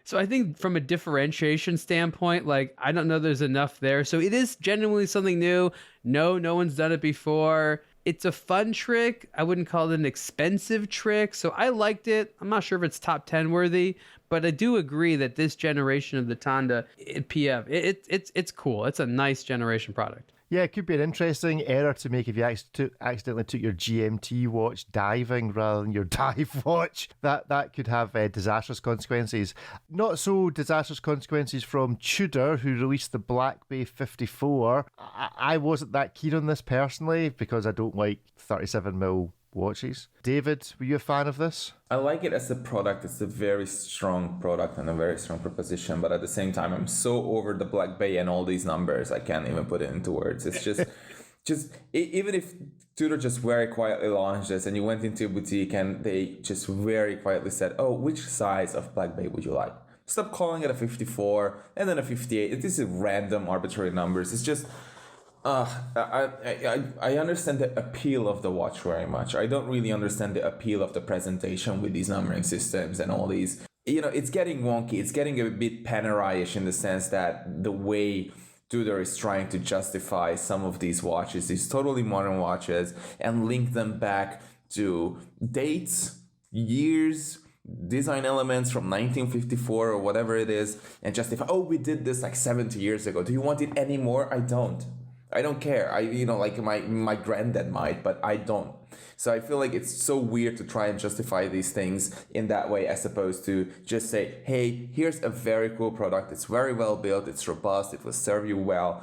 So I think from a differentiation standpoint, like, I don't know there's enough there. So it is genuinely something new. No one's done it before. It's a fun trick. I wouldn't call it an expensive trick. So I liked it. I'm not sure if it's top 10 worthy, but I do agree that this generation of the Tonda PF, it's cool. It's a nice generation product. Yeah, it could be an interesting error to make if you accidentally took your GMT watch diving rather than your dive watch. That could have disastrous consequences. Not so disastrous consequences from Tudor, who released the Black Bay 54. I wasn't that keen on this personally because I don't like 37mm watches. David, were you a fan of this? I like it as a product. It's a very strong product and a very strong proposition. But at the same time, I'm so over the Black Bay and all these numbers, I can't even put it into words. It's even if Tudor just very quietly launched this and you went into a boutique and they just very quietly said, oh, which size of Black Bay would you like? Stop calling it a 54 and then a 58. This is random arbitrary numbers. It's just... I understand the appeal of the watch very much. I don't really understand the appeal of the presentation with these numbering systems and all these. It's getting wonky. It's getting a bit Panerai-ish in the sense that the way Tudor is trying to justify some of these watches, these totally modern watches, and link them back to dates, years, design elements from 1954 or whatever it is, and justify, oh, we did this like 70 years ago. Do you want it anymore? I don't care. My granddad might, but I don't. So I feel like it's so weird to try and justify these things in that way, as opposed to just say, hey, here's a very cool product. It's very well built. It's robust. It will serve you well.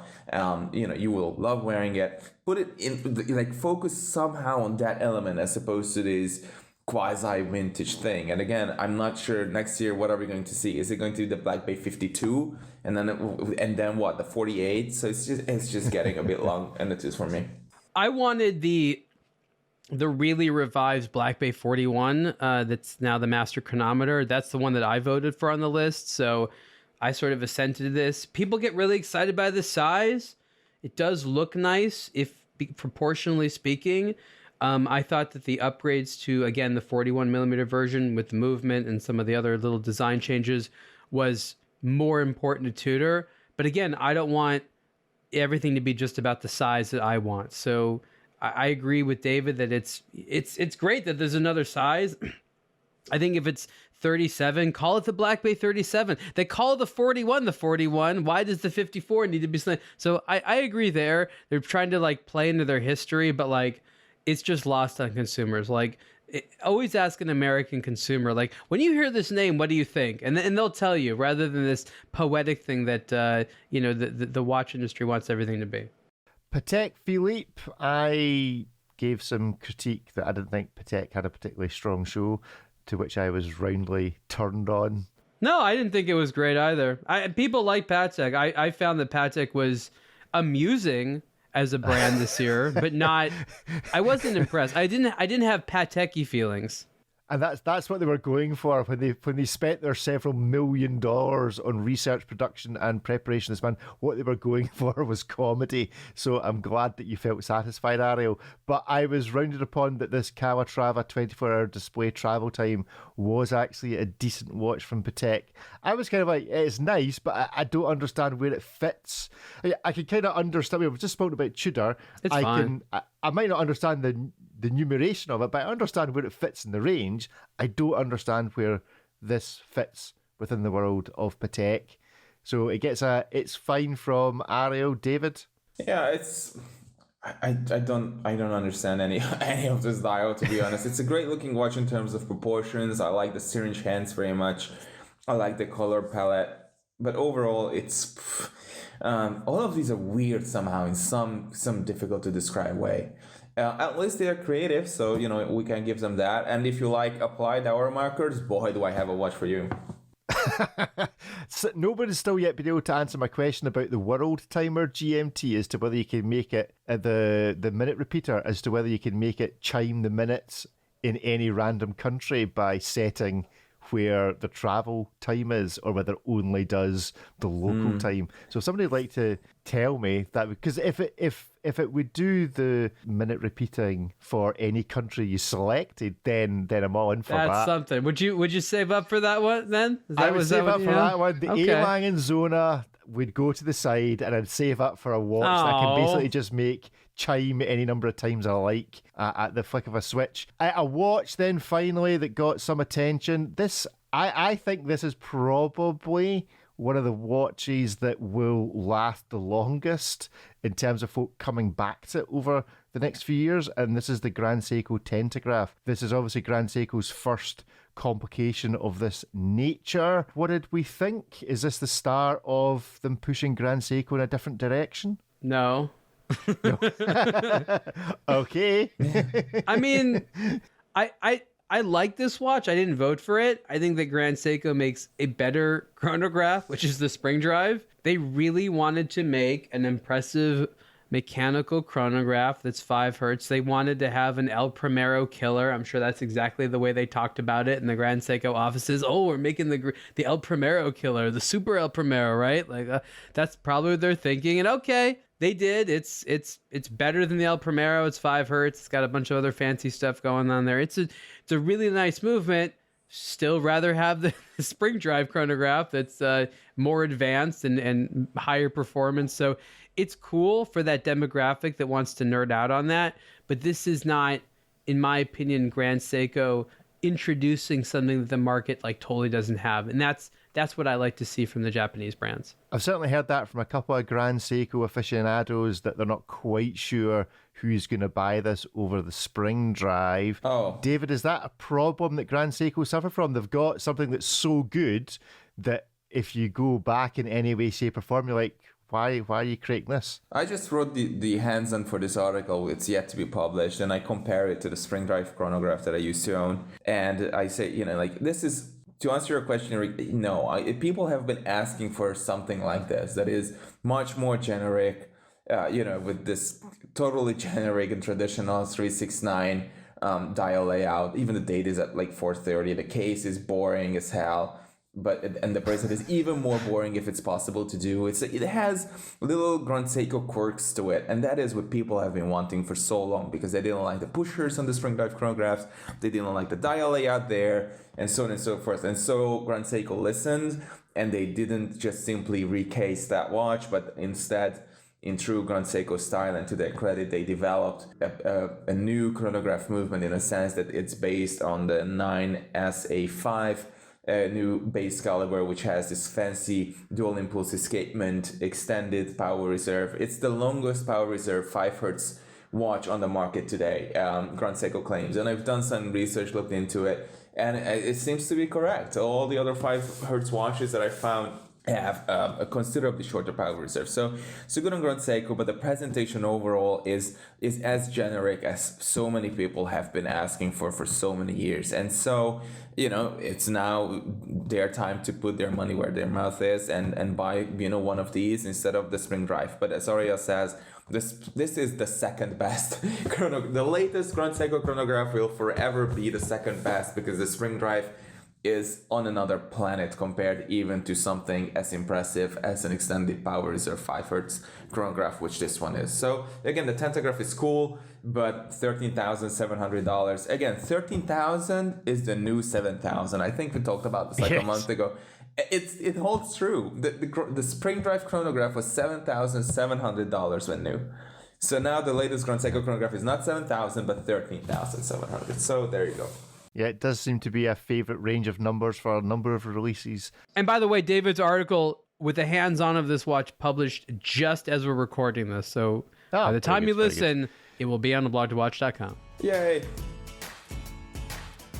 You will love wearing it. Put it in, focus somehow on that element as opposed to this quasi-vintage thing. And again, I'm not sure next year what are we going to see. Is it going to be the Black Bay 52 and then what, the 48? So it's just getting a bit long and it is for me. I wanted the really revised Black Bay 41 that's now the master chronometer. That's the one that I voted for on the list, so I sort of assented to this. People get really excited by the size. It does look nice, proportionally speaking. I thought that the upgrades to, again, the 41mm version with the movement and some of the other little design changes was more important to Tudor. But again, I don't want everything to be just about the size that I want. So I agree with David that it's great that there's another size. I think if it's 37, call it the Black Bay 37. They call the 41 the 41. Why does the 54 need to be slim? So I agree there. They're trying to play into their history, but it's just lost on consumers. Always ask an American consumer, when you hear this name, what do you think? And they'll tell you, rather than this poetic thing that the watch industry wants everything to be. Patek Philippe, I gave some critique that I didn't think Patek had a particularly strong show, to which I was roundly turned on. No, I didn't think it was great either. People like Patek. I found that Patek was amusing as a brand this year, but not. I wasn't impressed. I didn't have Patek-y feelings. And that's what they were going for when they spent their several $1 million on research, production, and preparation of this man. What they were going for was comedy. So I'm glad that you felt satisfied, Ariel. But I was rounded upon that this Calatrava 24-hour display travel time was actually a decent watch from Patek. I was kind of like, it's nice, but I don't understand where it fits. I can kind of understand. We've just spoken about Tudor. It's fine. I might not understand the numeration of it, but I understand where it fits in the range. I don't understand where this fits within the world of Patek. So it gets it's fine from Ariel. David? Yeah, I don't understand any of this dial, to be honest. It's a great looking watch in terms of proportions. I like the syringe hands very much. I like the color palette, but overall it's all of these are weird somehow in some difficult to describe way. At least they are creative, so we can give them that. And if you like applied hour markers, boy, do I have a watch for you. So nobody's still yet been able to answer my question about the world timer GMT as to whether you can make it the minute repeater, as to whether you can make it chime the minutes in any random country by setting where the travel time is, or whether it only does the local time. So somebody would like to tell me that, because if it would do the minute repeating for any country you selected, then I'm all in for that. That's something. Would you save up for that one then? I would save up for that one. The Okay. A-Lang Zona would go to the side, and I'd save up for a watch that I can basically just make chime any number of times I like at the flick of a switch. A watch then finally that got some attention. I think this is probably one of the watches that will last the longest in terms of folk coming back to it over the next few years, and this is the Grand Seiko Tentograph. This is obviously Grand Seiko's first complication of this nature. What did we think? Is this the start of them pushing Grand Seiko in a different direction? No. Okay. I mean, I like this watch. I didn't vote for it. I think that Grand Seiko makes a better chronograph, which is the spring drive. They really wanted to make an impressive mechanical chronograph that's 5 hertz. They wanted to have an El Primero killer. I'm sure that's exactly the way they talked about it in the Grand Seiko offices. Oh, we're making the El Primero killer, the super El Primero, right? Like that's probably what they're thinking. And okay, they did. It's better than the El Primero. It's 5 hertz. It's got a bunch of other fancy stuff going on there. It's a really nice movement. Still rather have the spring drive chronograph that's more advanced and higher performance. So it's cool for that demographic that wants to nerd out on that. But this is not, in my opinion, Grand Seiko introducing something that the market like totally doesn't have. And that's what I like to see from the Japanese brands. I've certainly heard that from a couple of Grand Seiko aficionados that they're not quite sure who's going to buy this over the spring drive. Oh. David, is that a problem that Grand Seiko suffer from? They've got something that's so good that if you go back in any way, shape or form, you're like, why are you creating this? I just wrote the hands-on for this article. It's yet to be published, and I compare it to the spring drive chronograph that I used to own. And I say, this is, to answer your question, Rick, no, people have been asking for something like this that is much more generic, with this totally generic and traditional 369 dial layout. Even the date is at like 430. The case is boring as hell. And the bracelet is even more boring if it's possible to do. It has little Grand Seiko quirks to it, and that is what people have been wanting for so long because they didn't like the pushers on the spring drive chronographs, they didn't like the dial layout there, and so on and so forth. And so Grand Seiko listened, and they didn't just simply recase that watch, but instead, in true Grand Seiko style, and to their credit, they developed a new chronograph movement in a sense that it's based on the 9SA5. A new base caliber, which has this fancy dual impulse escapement, extended power reserve. It's the longest power reserve 5 hertz watch on the market today, Grand Seiko claims. And I've done some research, looked into it, and it seems to be correct. All the other 5 hertz watches that I found have a considerably shorter power reserve. So good on Grand Seiko, but the presentation overall is as generic as so many people have been asking for so many years. And so, it's now their time to put their money where their mouth is and buy, one of these instead of the spring drive. But as Ariel says, this is the second best the latest Grand Seiko chronograph will forever be the second best because the spring drive is on another planet compared even to something as impressive as an extended power reserve 5 hertz chronograph, which this one is. So again, the Tentograph is cool, but $13,700. Again, $13,000 is the new $7,000. I think we talked about this a month ago. It holds true. The spring drive chronograph was $7,700 when new. So now the latest Grand Seiko chronograph is not $7,000 but $13,700. So there you go. Yeah, it does seem to be a favorite range of numbers for a number of releases. And by the way, David's article with the hands-on of this watch published just as we're recording this. So by the time you listen, it will be on aBlogtoWatch.com. Yay!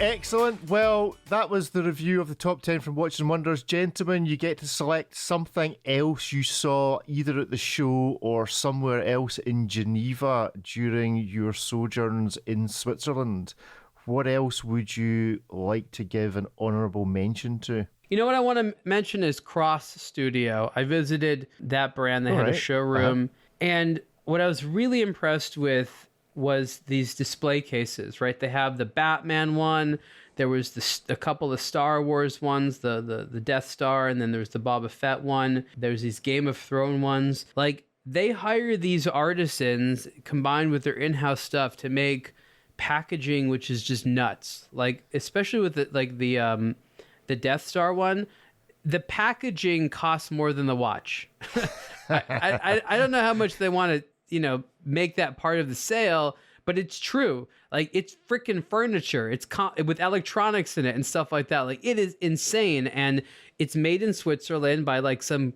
Excellent. Well, that was the review of the top 10 from Watches and Wonders. Gentlemen, you get to select something else you saw either at the show or somewhere else in Geneva during your sojourns in Switzerland. What else would you like to give an honorable mention to? You know what I want to mention is Cross Studio. I visited that brand. They had a showroom. And what I was really impressed with was these display cases, right? They have the Batman one. There was a couple of Star Wars ones, the Death Star, and then there's the Boba Fett one. There's these Game of Thrones ones. Like, they hire these artisans combined with their in-house stuff to make packaging which is just nuts, like especially with the Death Star one. The packaging costs more than the watch. I don't know how much they want to make that part of the sale, but it's true. Like, it's freaking furniture. It's with electronics in it and stuff like that. Like, it is insane. And it's made in Switzerland by like some,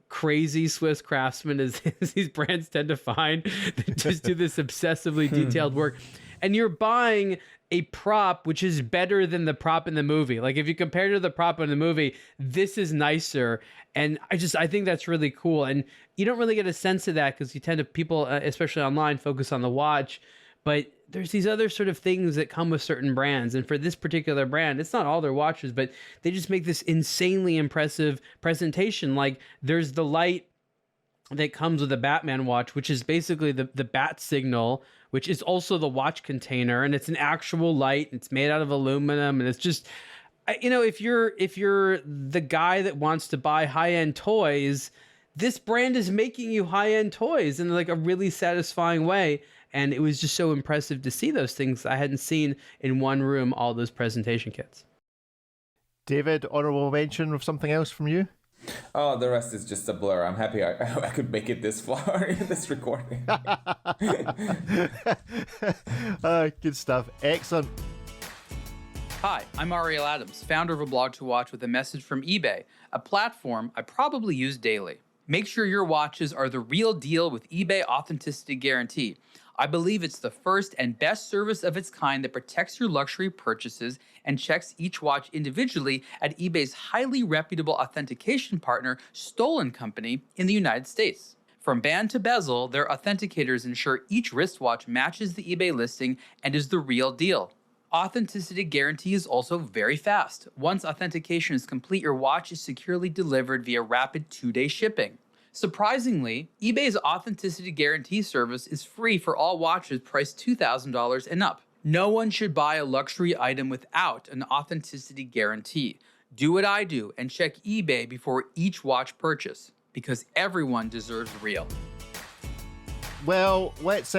crazy Swiss craftsmen, as these brands tend to find, that just do this obsessively detailed work. And you're buying a prop which is better than the prop in the movie. Like, if you compare to the prop in the movie, this is nicer. And I think that's really cool. And you don't really get a sense of that because you tend to, people, especially online, focus on the watch. But there's these other sort of things that come with certain brands. And for this particular brand, it's not all their watches, but they just make this insanely impressive presentation. Like, there's the light that comes with a Batman watch, which is basically the bat signal, which is also the watch container, and it's an actual light. It's made out of aluminum, and it's just, if you're the guy that wants to buy high-end toys, this brand is making you high-end toys in like a really satisfying way. And it was just so impressive to see those things I hadn't seen in one room, all those presentation kits. David, honorable mention of something else from you? Oh, the rest is just a blur. I'm happy I could make it this far in this recording. Good stuff. Excellent. Hi, I'm Ariel Adams, founder of aBlogtoWatch, with a message from eBay, a platform I probably use daily. Make sure your watches are the real deal with eBay Authenticity Guarantee. I believe it's the first and best service of its kind that protects your luxury purchases and checks each watch individually at eBay's highly reputable authentication partner, Stolen Company, in the United States. From band to bezel, their authenticators ensure each wristwatch matches the eBay listing and is the real deal. Authenticity Guarantee is also very fast. Once authentication is complete, your watch is securely delivered via rapid 2-day shipping. Surprisingly, eBay's Authenticity Guarantee service is free for all watches priced $2,000 and up. No one should buy a luxury item without an Authenticity Guarantee. Do what I do and check eBay before each watch purchase, because everyone deserves real. Well, let's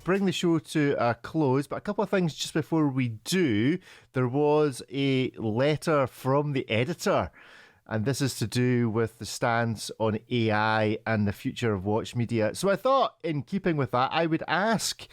bring the show to a close, but a couple of things just before we do. There was a letter from the editor, and this is to do with the stance on AI and the future of watch media. So I thought, in keeping with that, I would ask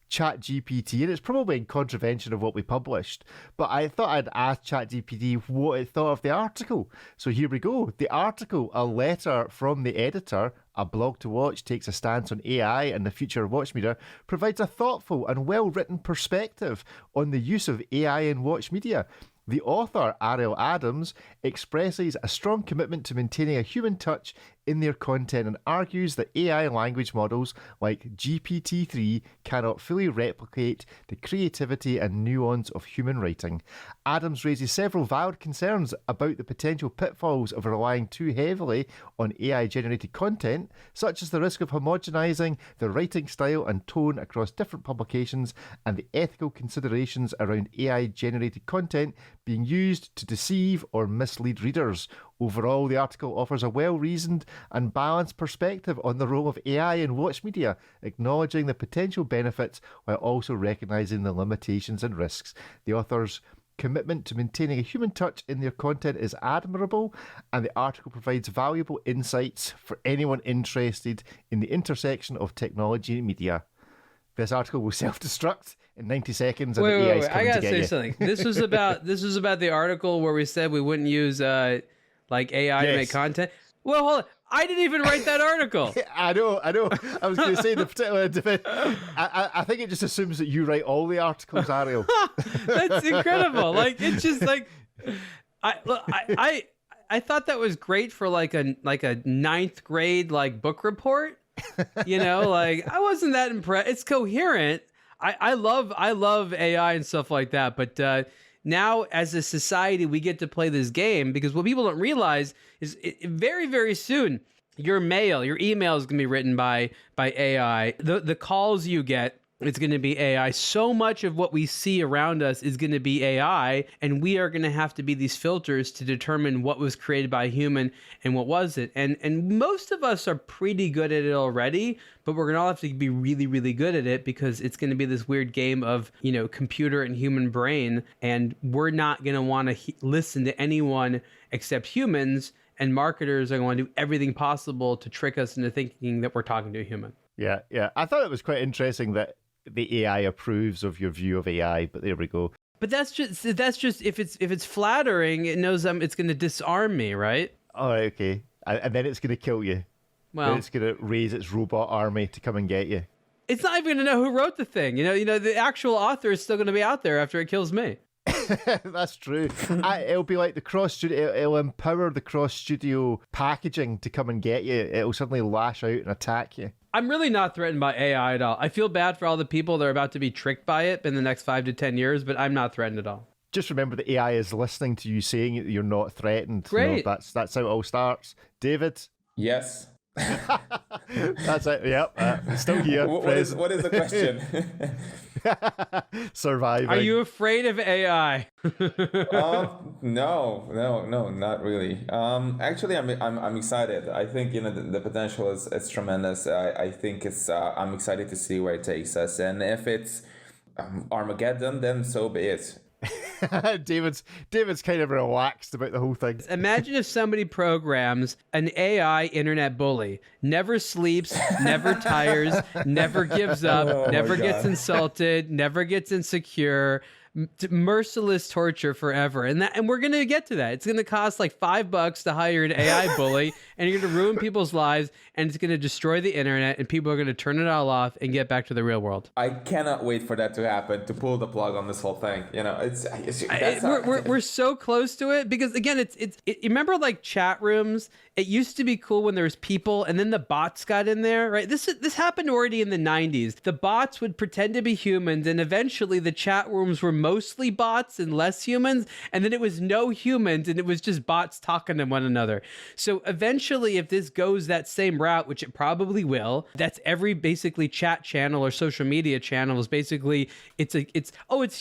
ChatGPT, and it's probably in contravention of what we published, but I thought I'd ask ChatGPT what it thought of the article. So here we go. The article, a letter from the editor, aBlogtoWatch takes a stance on AI and the future of watch media, provides a thoughtful and well-written perspective on the use of AI in watch media. The author, Ariel Adams, expresses a strong commitment to maintaining a human touch in their content and argues that AI language models like GPT-3 cannot fully replicate the creativity and nuance of human writing. Adams raises several valid concerns about the potential pitfalls of relying too heavily on AI-generated content, such as the risk of homogenizing the writing style and tone across different publications and the ethical considerations around AI-generated content being used to deceive or mislead readers. Overall, the article offers a well-reasoned and balanced perspective on the role of AI in watch media, acknowledging the potential benefits while also recognising the limitations and risks. The author's commitment to maintaining a human touch in their content is admirable, and the article provides valuable insights for anyone interested in the intersection of technology and media. This article will self-destruct in 90 seconds, and the AI is coming I to gotta get say you. something. This was about the article where we said we wouldn't use like AI to make content. Well, hold on. I didn't even write that article. I know. I was going to say the particular. I think it just assumes that you write all the articles, Ariel. That's incredible. Like, it's just like, I thought that was great for like a ninth grade like book report. Like, I wasn't that impressed. It's coherent. I love AI and stuff like that, but now as a society we get to play this game, because what people don't realize is very, very soon your email is going to be written by AI. The calls you get, it's going to be AI. So much of what we see around us is going to be AI, and we are going to have to be these filters to determine what was created by a human and what wasn't. And most of us are pretty good at it already, but we're going to all have to be really, really good at it, because it's going to be this weird game of, computer and human brain, and we're not going to want to listen to anyone except humans, and marketers are going to do everything possible to trick us into thinking that we're talking to a human. Yeah. I thought it was quite interesting that the AI approves of your view of AI. But there we go. But that's just if it's flattering, it knows it's going to disarm me, right? All right, okay. And then it's going to kill you. Well, Then it's going to raise its robot army to come and get you. it's not even going to know who wrote the thing. You know, the actual author is still going to be out there after it kills me. That's true. It'll be like the cross studio. It'll empower the cross studio packaging to come and get you. It'll suddenly lash out and attack you. I'm really not threatened by AI at all. I feel bad for all the people that are about to be tricked by it in the next 5 to 10 years, but I'm not threatened at all. Just remember the AI is listening to you saying that you're not threatened. Great. That's how it all starts. David? Yes. That's it. Yep. Still here. What is the question? Surviving. Are you afraid of AI? No, not really. Actually, I'm excited. I think the potential is tremendous. I think I'm excited to see where it takes us, and if it's Armageddon, then so be it. David's kind of relaxed about the whole thing. Imagine if somebody programs an AI internet bully. Never sleeps, never tires, never gives up, never gets insulted, never gets insecure. Merciless torture forever, and we're gonna get to that. It's gonna cost like $5 to hire an AI bully, and you're gonna ruin people's lives, and it's gonna destroy the internet, and people are gonna turn it all off and get back to the real world. I cannot wait for that to happen, to pull the plug on this whole thing. We're so close to it because again, it's remember like chat rooms. It used to be cool when there was people, and then the bots got in there, right? This happened already in the 90s. The bots would pretend to be humans, and eventually the chat rooms were mostly bots and less humans, and then it was no humans, and it was just bots talking to one another. So eventually, if this goes that same route, which it probably will, that's every basically chat channel or social media channel is basically it's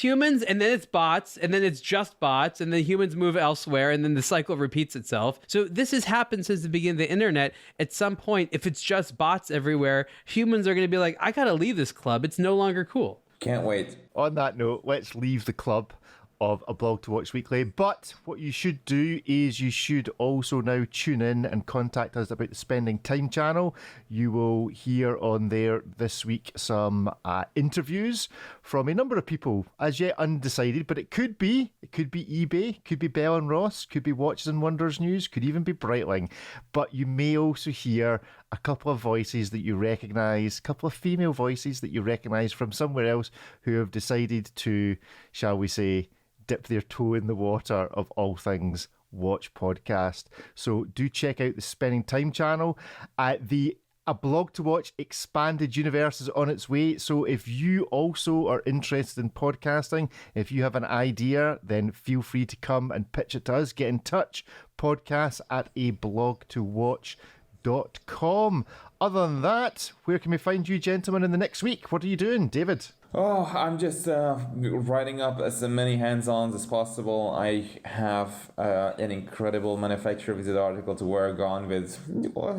humans, and then it's bots, and then it's just bots, and then humans move elsewhere, and then the cycle repeats itself. So this has happened since the beginning of the internet. At some point, if it's just bots everywhere, humans are going to be like, I gotta leave this club. It's no longer cool. Can't wait. On that note, let's leave the club of A Blog to Watch Weekly. But what you should do is you should also now tune in and contact us about the Spending Time channel. You will hear on there this week some interviews from a number of people, as yet undecided, but it could be eBay, could be Bell and Ross, could be Watches and Wonders News, could even be Breitling. But you may also hear a couple of voices that you recognise, a couple of female voices that you recognise from somewhere else who have decided to, shall we say, dip their toe in the water of all things watch podcast. So do check out the Spending Time channel. The A Blog to Watch expanded universe is on its way. So if you also are interested in podcasting, if you have an idea, then feel free to come and pitch it to us. Get in touch. Podcasts at ablogtowatch.com. Other than that, where can we find you gentlemen in the next week? What are you doing, David? Oh, I'm just writing up as many hands-ons as possible. I have an incredible manufacturer visit article to work on with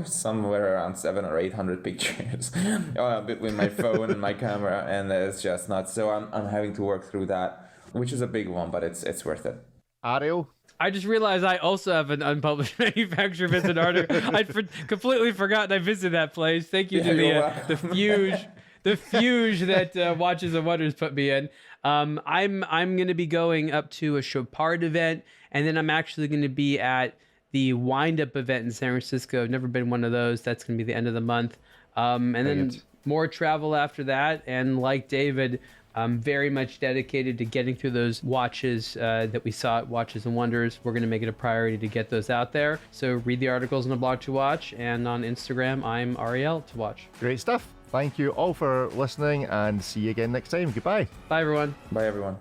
somewhere around 700 or 800 pictures between my phone and my camera, and it's just nuts. So I'm having to work through that, which is a big one, but it's worth it. Ariel? I just realized I also have an unpublished manufacturer visit article. I'd completely forgotten I visited that place. Thank you to the Fuge that Watches and Wonders put me in. I'm going to be going up to a Chopard event, and then I'm actually going to be at the Wind Up event in San Francisco. I've never been one of those. That's going to be the end of the month. And then more travel after that. And like David, I'm very much dedicated to getting through those watches that we saw at Watches and Wonders. We're going to make it a priority to get those out there. So read the articles on A Blog to Watch, and on Instagram, I'm Ariel to watch. Great stuff. Thank you all for listening, and see you again next time. Goodbye. Bye, everyone. Bye, everyone.